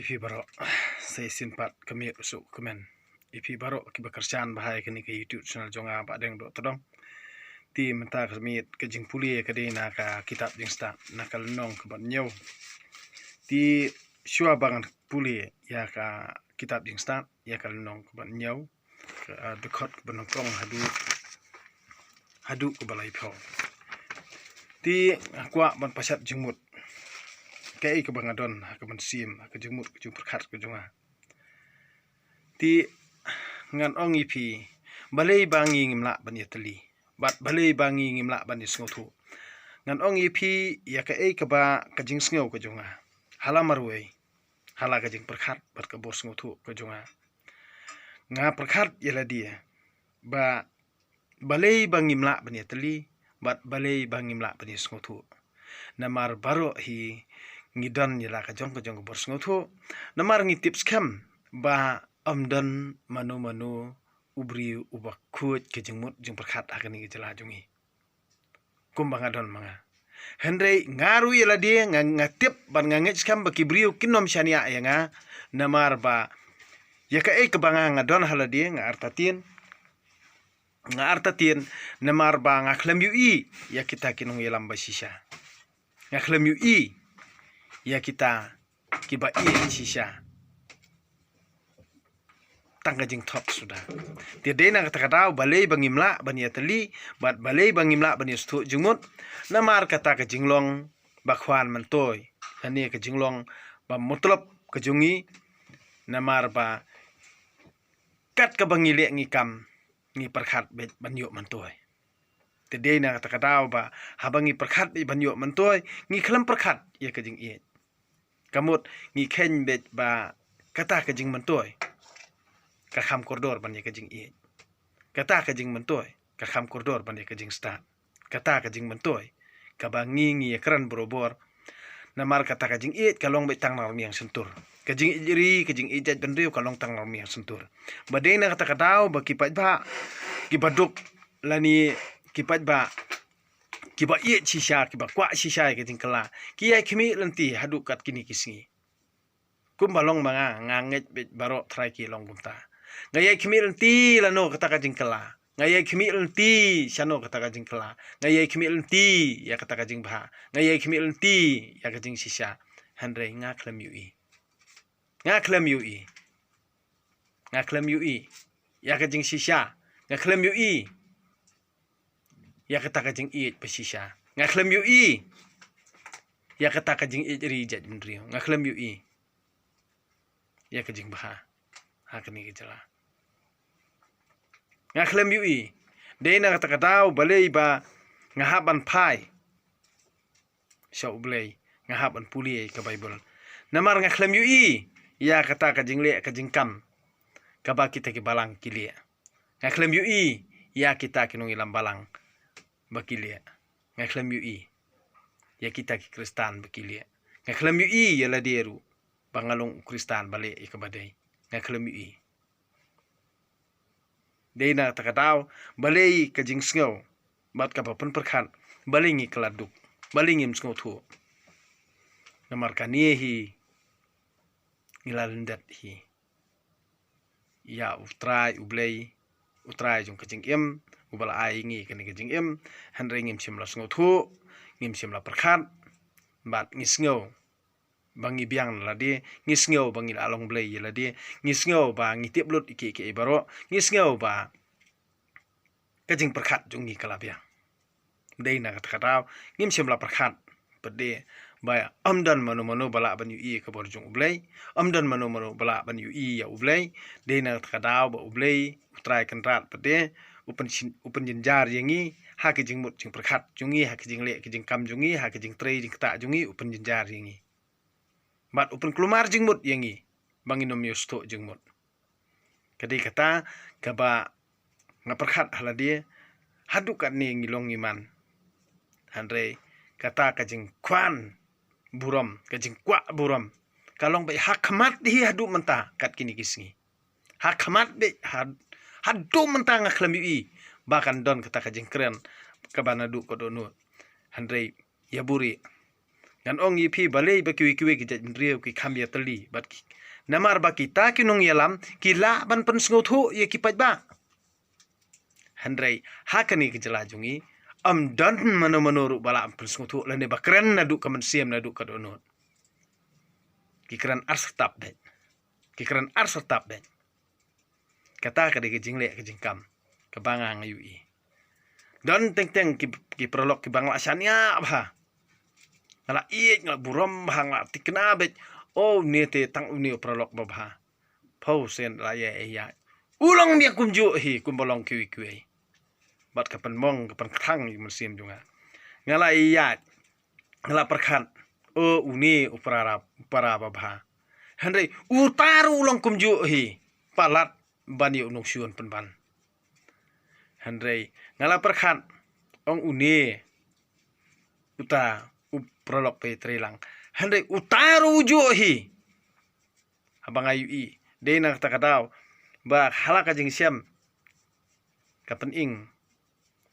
Ipi baro saya simpat kami usuk komen. Ipi baro kiba kerjaan bahaya kini ke YouTube channel jonga pak deng dok todong. Ti menta kami kejing puli ke na ka kitab jing sta nakal nong ke ban nyau. Ti shua bangan puli ya ka kitab jing sta ya kal nong ke ban nyau. Dekot ke ban kong hadu ke balai pau. Ti kuak ban pasat jengmut. Kei ke bangadon ke ban sim ke jengmut ke jung perkat ke jonga. Ti ngan ong ipi balai bangi ngimla ban yateli bat balai bangi ngimla ban isngotu ngan ong ipi ya ka ei ke ba ke jing sngo ke jonga hala marwei hala ke jing perkat bat ke bor sngotu ke jonga nga perkat yala dia ba balai bangi ngimla ban yateli bat balai bangi ngimla ban isngotu namar baro hi ngidon yala ka jong bor sngotu namar ngi tips kam ba amdan manu ubri ubak kuat ke jengmut jeng perkat akan ini jela jungi kumbang adon manga Henry ngaru yala dia ngatip ban ngangit skam baki briu kinom syania ya nga namar ba ya ka ke banga ngadon hala dia nga artatin namar ba ngaklem ui ya kita kinong yelam basisha ngaklem ui ya kita kiba sisha tangga jing top sudah. Tiada nak kata kata balai bangimla bani ateli, bat balai bangimla bani stu jengmut. Namar kata ke jinglong bakwan mentoy, ani ke jinglong ba mutlap ke jungi. Namar ba kat ke bangile ngikam ngi perkat banyuk mentoy. Tiada nak kata kata ba habangi perkat banyuk mentoy ngi kelam perkat ya ke jing iet. Kamut ngi ken bet ba kata ke jing mentoy. Kakam koridor bani kejing iet. Kata kejing mentoy, kakam koridor bani kejing start. Kata kejing mentoy, kabangi ngi ekran borobor. Namar kata kejing iet kalong betang narmi yang sentur. Kejing iri, kejing ijat bendriu kalong tang narmi yang sentur. Badai na kata katau ba kipat ba kibaduk lani kipat ba kiba iet sisa kiba kwa sisa kejing kela. Kiai kimi lenti haduk kat kini kisngi. Kumbalong manga nganget bet barok try ki long bunta. Ngaya kimi lenti lano kata kajing kela. Ngaya kimi lenti sano kata kajing kela. Ngaya kimi lenti ya kata kajing bah. Ngaya kimi lenti ya kajing sisa. Handre ngaklem yui. Ngaklem yui. Ngaklem yui. Ya kajing sisa. Ngaklem yui. Ya kata kajing iit pesisa. Ngaklem yui. Ya kata kajing iit rijat bendriu. Ngaklem yui. Ya kajing bah. Hakni gejala. Ngaklem yui. Dena kata katau balai ba ngahaban pai. Syau balai ngahaban puli ke Bible. Namar ngaklem yui. Ya kata kajing le kajing kam. Kaba kita ke balang kilia. Ngaklem yui. Ya kita kinong ilam balang bakilia. Ngaklem yui. Ya kita ke Kristan bakilia. Ngaklem yui ya la deru. Bangalong Kristan balik ikabadai. Ngaklem yui. Dena takatau balai kajing sngau bat ka pun perkat balai ngi keladuk balai ngim sngau tu namar kaniehi ngilalendat hi ya utrai jong kajing im ubala ai ngi kani kajing im handre ngim simla sngau tu ngim simla perkat bat ngi sngau bangi biang ladi ngisngau bangi along blay ladi ngisngau ba ngitip lut iki ibaro ngisngau ba kajing perkat jungi kalabiang dei na kata ngim simla perkat pede ba amdan manu bala ban ui ke borjung blay amdan manu bala ban ui ya ublay dei na kata ba ublay utrai kenrat pede upen jinjar yangi ha kajing mut jing perkat jungi ha kajing le kajing kam jungi ha kajing trei jing ta jungi upen jinjar yangi bat upen kelumar jengmut yangi banginom yusto jengmut. Kadi kata kaba ngaperkat hala dia hadukat ni ngilong iman. Handre kata kajing kwan buram kajing kwa buram. Kalong bay hakmat di hadu mentah kat kini kisngi. Hakmat be hadu mentah ngaklem yui. Bahkan don kata kajing keren kabana du kodonu. Handre ya buri ngan ong ipi balei ba kiwi ki jat rio ki kham ya tali bat namar ba kita ki nong yalam ki la ban pen sngo thu ye ki pat ba handrai hakani ki jala jungi am dan mano ru bala am pen sngo thu lane ba kren na du kaman siam na du kadonot ki kran ar sertap de ki kran ar sertap de kata ka de ki jingle ki jingkam ka banga ngayu i dan teng ki prolog ki bangla sania ba ngala iek ngala burom bah ngala tikna bet oh nete tang uni prolog ba pau sen la ya ya ulang dia kumju hi kumbolong kiwi bat kapan mong kapan khang i musim junga ngala iya ngala perkhat o uni para ba handai utaru ulang kumju hi palat bani unong syun penban handai ngala perkhat ong uni uta prolog pe trilang handai utaru uju hi abang ayu i de nang takadaw ba halaka jing siam kapan ing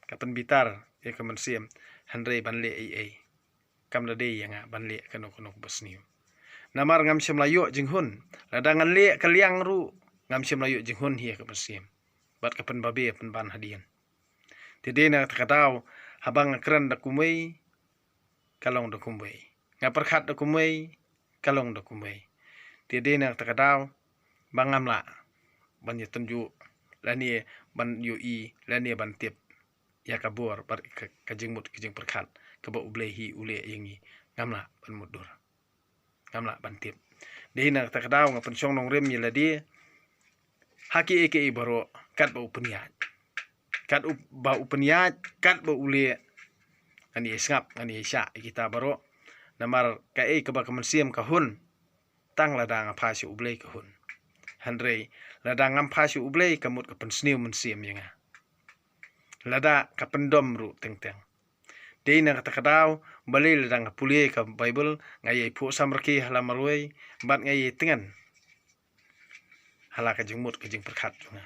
kapan bitar ya kaman siam handai banle ai kam da de yang banle kanu basniu namar ngam siam layo jing hun ladangan le kaliang ru ngam siam layo jing hun hi kapan siam bat kapan babe pen ban hadian de nang takadaw habang kran da kumai kalong da kumai ngaperkhat da kumai kalong da kumai tiade nang takadaw bangam la ban ye tunju lani ban yu i lani ban tip ya kabur bar kajing mut kajing perkhat ka ba ublehi ule yangi ngamla ban mudur ngamla ban tip de nang takadaw ngapen song nong rem ye ladi haki eke baro kat ba upniat kat ba upniat kat ba ule ani esngap ani sya kita baro namar ka ka ba kamansiam ka hun tang ladang apa si ublei ka hun handrei ladang am pa si ublei kamut ka pensniu mensiam yanga lada ka pendom ru teng de na kata kadaw balai ladang pulie ka bible ngai pu samrki halamaroi bat ngai tengan halaka jengmut ka jeng perkhat junga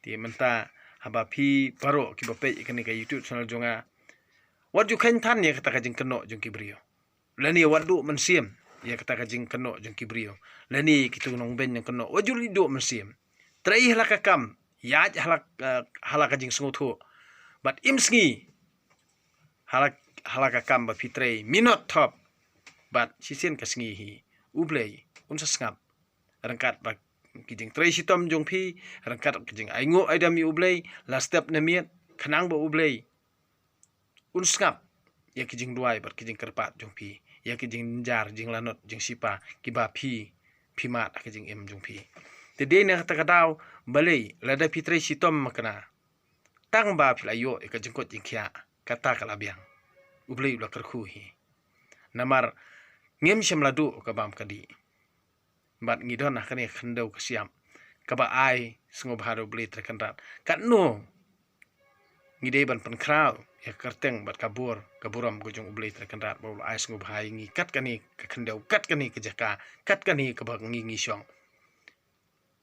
ti menta haba pi baro ki bape ikani ka youtube channel junga wadu kan tan ya kata ka jeng keno jeng kibrio lani wadu mensiam ya kata ka jeng keno jeng kibrio lani kitu nong ben yang keno waju lido mensiam trai halaka kam ya halaka jeng sngotu bat imsngi halaka kam ba fitrei minot top bat sisen kasngi hi ublei unsa skap rangkat ba kijing trai sitom jong pi rangkat kijing aingo aidami ublei la step na miet khanang ba ublei unskap ya kijing duai bat kijing kerpat jong pi ya kijing jar jing lanot jing sipa kiba pi mat kijing em jong pi te de na kata kadaw balei lada fitrei sitom makana tang ba philayo ka jingkot jing khia kata kalabiang ublei ula kerkhu hi namar ngem semladu ka bam kadi bat ngidon na kane khandau ka siam ka ba ai sngob haro ublei trekanrat kat no ngidei ban pen kraw ya kerteng bat kaburam gojong ublei trekanrat ba ai sngob hai ngi kat kani ka khandau kat kani ka jaka kat kani ka ba ngi syong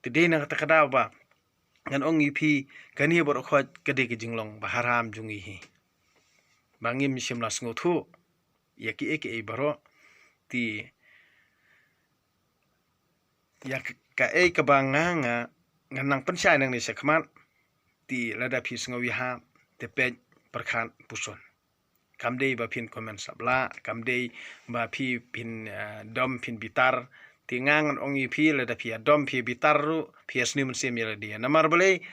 tede na kata kadaw ba ngan ong ipi kani bor khot kade ki jinglong ba haram jungi hi bangim simla sngotu ya ki eke baro ti ya ka ka banganga nganang pensai nang ni sekmat ti lada phi sngawi ha te pe perkhan puson kamdei ba phin komen sabla kamdei ba phi phin dom phin bitar ti ngang ong ipi lada phi dom phi bitar ru phi sni mun sem yela dia namar bale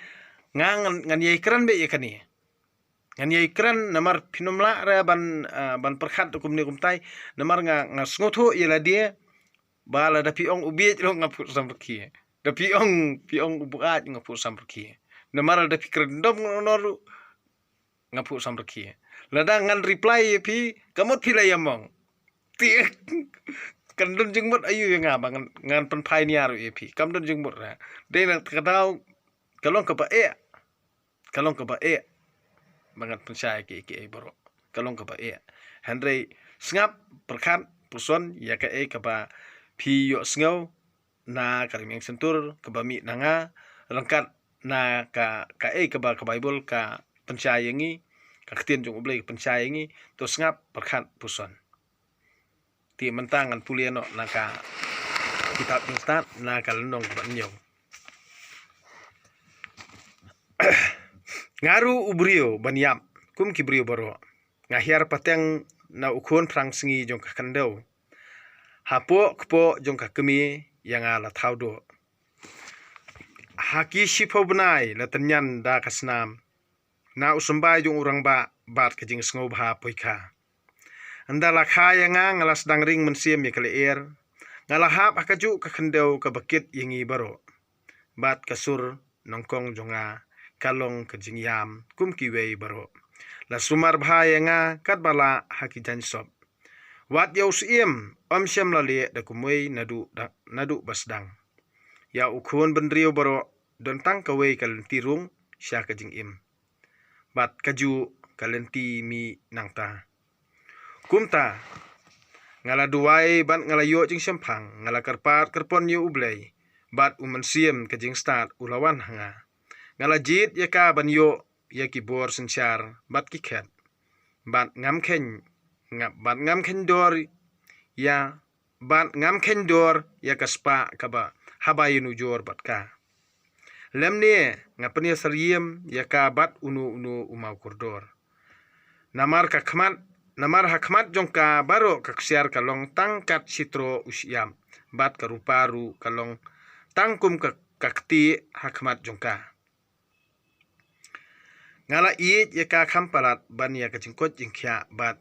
ngang ngan ye kran be ye kani ngan ye kran namar phinumla ra ban perkhat kum ni kum tai namar nga sngotu yela dia bala da pi ong ubiet lo ngaput samrki da pi ong ubuat ngaput samrki namar da pi krendom ngonoru ngaput samrki lada ngan reply pi kamot pila yamong ti kandun jengmut ayu yang ngabang ngan pen pai ni aru pi kamdun jengmut ra de na kadaw kalong ka ba bangat pensai ki boro kalong ka ba handrei snap perkhat puson ya ka ba pi yo sngo na karimeng sentur kebami nanga lengkat na ka ba ka bible ka pensai yangi ka ktien jong ublei pensai yangi to snap perkhat puson ti mentangan puliano naka kitab jung start naka lenong banyo ngaru ubrio banyam kum kibrio baro ngahiar pateng na ukon prang singi jong kakandau hapo kpo jong kakemi yang ala taudo haki shipo benai la tenyan da kasnam na usumbai jong urang ba bat kejing sngo bha poika andala khaya nga ngala sedang ring mensiam ya kale air ngala hap akaju kakandau ka bakit yangi baro bat kasur nongkong jonga kalong kejing yam kum kiwei baro la sumar bhaya nga kat bala haki jansop wat yau siem om syam lale da kumwei nadu basdang ya ukhon bendrio baro don tang kawei kalentirung sya kejing im bat kaju kalenti mi nangta kumta ngala duai ban ngala yo jing sempang ngala karpat kerpon yu ublei bat umansiem kejing start ulawan hanga ngala jit yaka ban yo yaki bor sensyar bat kiket bat ngam ken dor ya bat ngam ken dor ya kaspa kaba habayinu jor bat ka lemne ngapnya sariem yaka bat unu umau kurdor namar hakmat jongka baro kaksiar kalong tangkat sitro usyam bat karuparu kalong tangkum kakti hakmat jongka ngala iit yaka kampalat ban ya kajingkot jingkya bat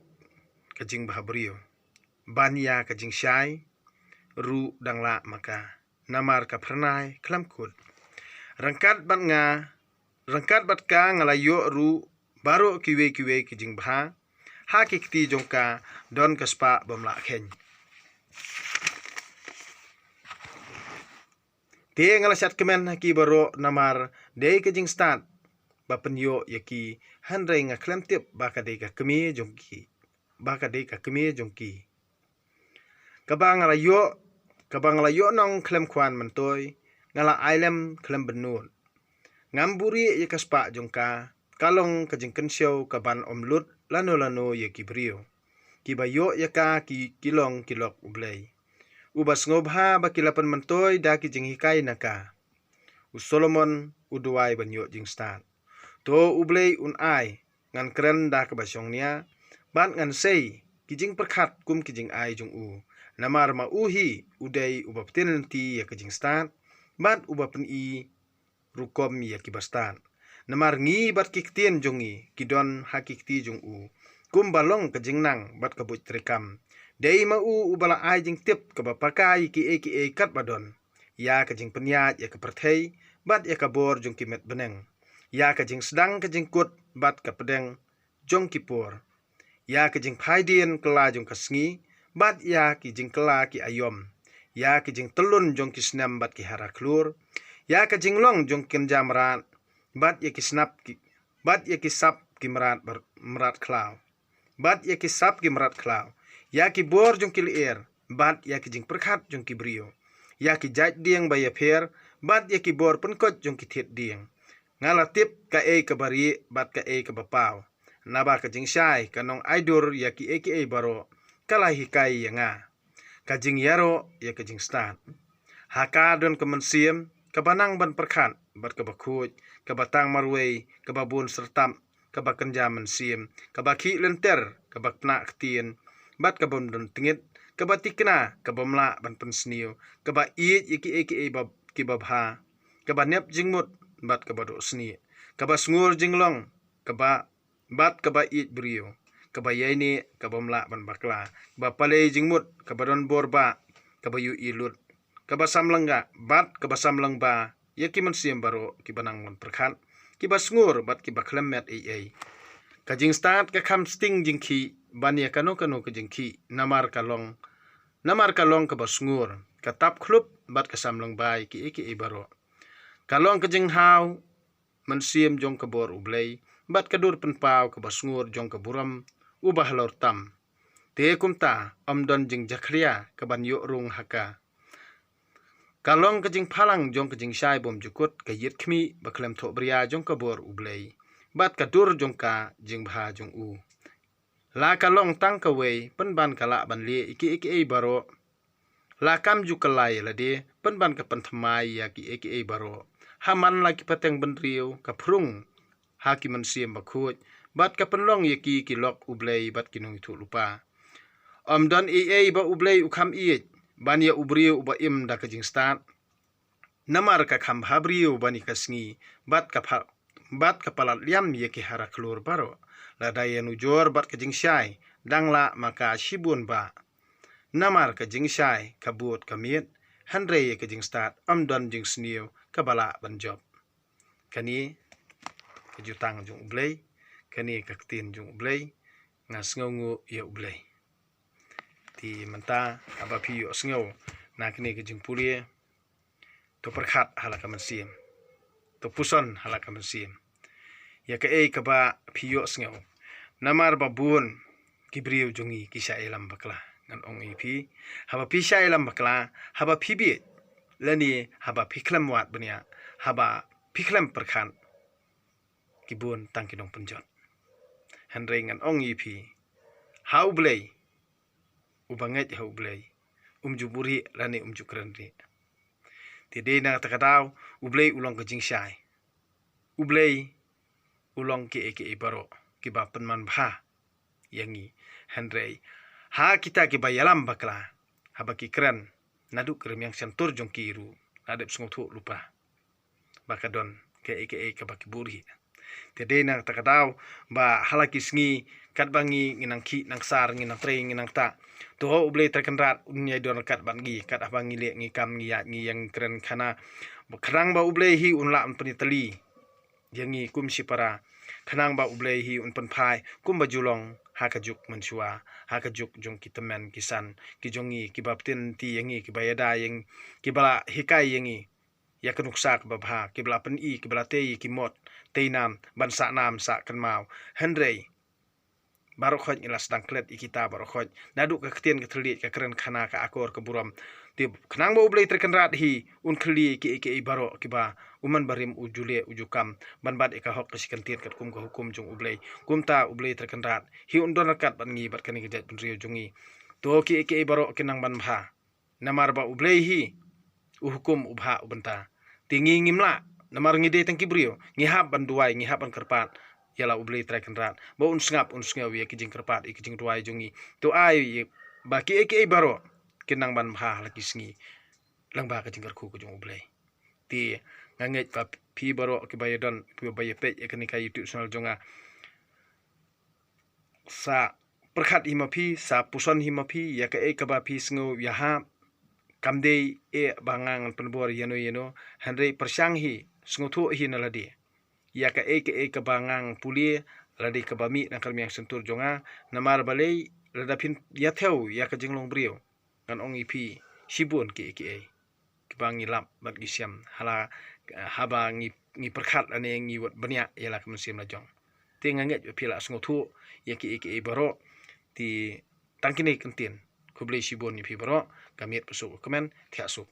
kajing bahabrio ban ya kajing syai ru dangla maka namar ka pernai klamkut rangkat bat ka ngala yo ru baro kiwe kajing bha hakikti jongka don kaspa bamla khen te ngala sat kemen haki baro namar dei kajing start bapenyo yaki handrai nga klemtip baka dei ka kemi jongki kabang ngala yo nong klem kwan mentoy ngala ailem klem benun ngamburi yakaspa jongka kalong kajing kensyo kaban omlut lano yaki brio kibayo yaka kilong kilok ublei ubas ngobha bakilapan mentoy da kijing hikai naka usolomon uduai banyo jing start to ublei ai ngan keren da kabasyongnya ban ngan sei kijing perkhat kum kijing ai jung u namar ma uhi udai ubaptin nanti ya kijing start ban ubapen i rukom ya kibastan namar ngi bat kiktien jongi kidon hakikti jung u kum balong kejing nang bat kabut rekam dei ma u ubala ai jing tip kabapakai ki kat badon ya kejing penyat ya keperthei bat ya kabor jung kimet beneng ya kejing sedang kejing kut bat kapedeng jong kipur ya kejing phaidien kela jong kasngi bat ya kijing kela ki ayom ya kejing telun jong kisnam bat ki haraklur ya kejing long jong kinjamrat bat ya kisnap ki bat ya kisap ki merat klau bat ya kisap ki merat klau ya ki bor jong kilir bat ya kijing perkhat jong ki brio ya ki jait dieng baya pher bat ya ki bor penkot jong ki thet dieng ngala tip ka kabari bat ka kabapau naba kajing syai kanong aidur ya ki baro kalahi kai yanga kajing yaro ya kajing stat haka don kemensiam kabanang ban perkhat bat kabakhuj kabatang marwei kababun sertam kabakenja mensiam kabaki lenter kabakna ktien bat kabon don tingit kabatikna kabamla ban pensniu kaba iit yaki kibabha kabanep jingmut bat kabado sni kaba sngur jinglong kaba bat kaba iit brio kaba yaini kabamla ban bakla ba pale jingmut kabadon borba kaba yu ilut kaba samlangga bat kaba samlang ba yaki mensiam baro kibanang mon perkhat kiba sngur bat kiba klemet kajing start ka kham sting jingki bania kano ke jingki namar kalong kaba sngur katap khlup bat ka samlang bai ki baro kalong kejing hau mensiam jong kabor ublei bat kadur penpau kabasngur jong kaburam ubah lor tam te kumta omdon jing jakria kaban yo rung haka kalong kejing phalang jong kejing syai bom jukut kayit khmi baklem tho bria jong kabor ublei bat kadur jong ka jing bha jong u la kalong tang kawei pen ban kala ban le iki baro la kam ju kalai la de pen ban ka pen thamai ya ki iki baro haman la ki pateng ban riu ka prung ha ki man siem ba khut bat ka pen long ye ki lok ublei bat ki nong thu lupa don ba ublei ukham ban ya ubriu ba im da ka jing start namar ka kham habriu bani ka sngi bat ka palat liam ye ki hara klur baro la dayanu jor bat ka jing shai dangla maka shibun ba namar ka jing shai ka buot ka miet hanre ye ka jing start don jing sniu ka bala ban job kani ka jutang jung ublei kani ka tin jung ublei ngas ngongu ye ublei ti menta aba pi yo sngo na kini ka jing pulie to perkhat halaka mansim to puson halaka mansim ya ka ka ba phiyo sngo namar ba bun kibriu jungi kisha elam bakla ngan ong ipi haba pi sha elam bakla haba pi bi lani haba phiklam wat bania haba phiklam perkhan kibun tangkinong penjot hanre ngan ong ipi hau blei ubanget hau blei juburi lani jukranri Tide na takadaw ublei ulong ka jing shai. Ublei ulong ki baro ki ba penman bha yangi handrei ha kita ki bayalam bakla haba ki kren nadu krem yang sentur jong kiru adep sungtu lupa bakadon ke ka baki buri. Tide na takadaw ba halaki sngi katbangi nginang ki nang sar nginang tre nginang ta to ublei terkenrat unya don kat bangi kat abangi le ngi kam ngi ya ngi yang keren khana khrang ba ublei hi unla unpani tali yangi kum si para khanang ba ublei hi unpan phai kum ba julong hakajuk mansua hakajuk jong kitamen kisan ki jongi ki baptin ti yangi ki bayada yang ki bala hikai yangi ya kenuksak babha ki bala pen ki bala tei ki mot teinam bansa nam sa kan mau handrei barokhoj ilas dangklet ikita barokhoj nadu ka ktien ka thlit ka kren khana ka akor ka buram ti khnang bo blei terkenrat hi un khli ki baro ki ba uman barim ujule ujukam banbat eka hok kasikan tiet kat kum ka hukum jung ublei kumta ublei terkenrat hi undon rakat ban ngi bat kani gejat penrio jungi to ki baro kinang ban bha namar ba ublei hi uhukum ubha ubenta tingi ngimla namar ngide tangki brio ngihap ban duai ngihap ban kerpat yala ublei traken rat bo unsngap ya kijing kerpat kijing duai jungi to ai baki baro kinang ban bha laki sngi langba kijing kerku ku jung ublei ti nganget pa pi baro ki bayadon pi bayepe ekani ka youtube channel jonga sa perkhat himapi sa puson himapi ya ka ba pi sngo ya ha kamdei bangang penbor yeno handrei persyang hi sngotu hi naladi ya ka bangang pulie ladi ka bami na kalmiang sentur jonga namar balei ladapin ya theu ya ka jinglong brio kan ong ipi sibun ki bangi lap bat gisiam hala haba ngi perkhat ane ngi wat bania ya la kamsim la jong tinganget pila sngotu ya ki baro ti tangkini kentin kublei sibun ni pi baro kamiet pesuk komen tiasuk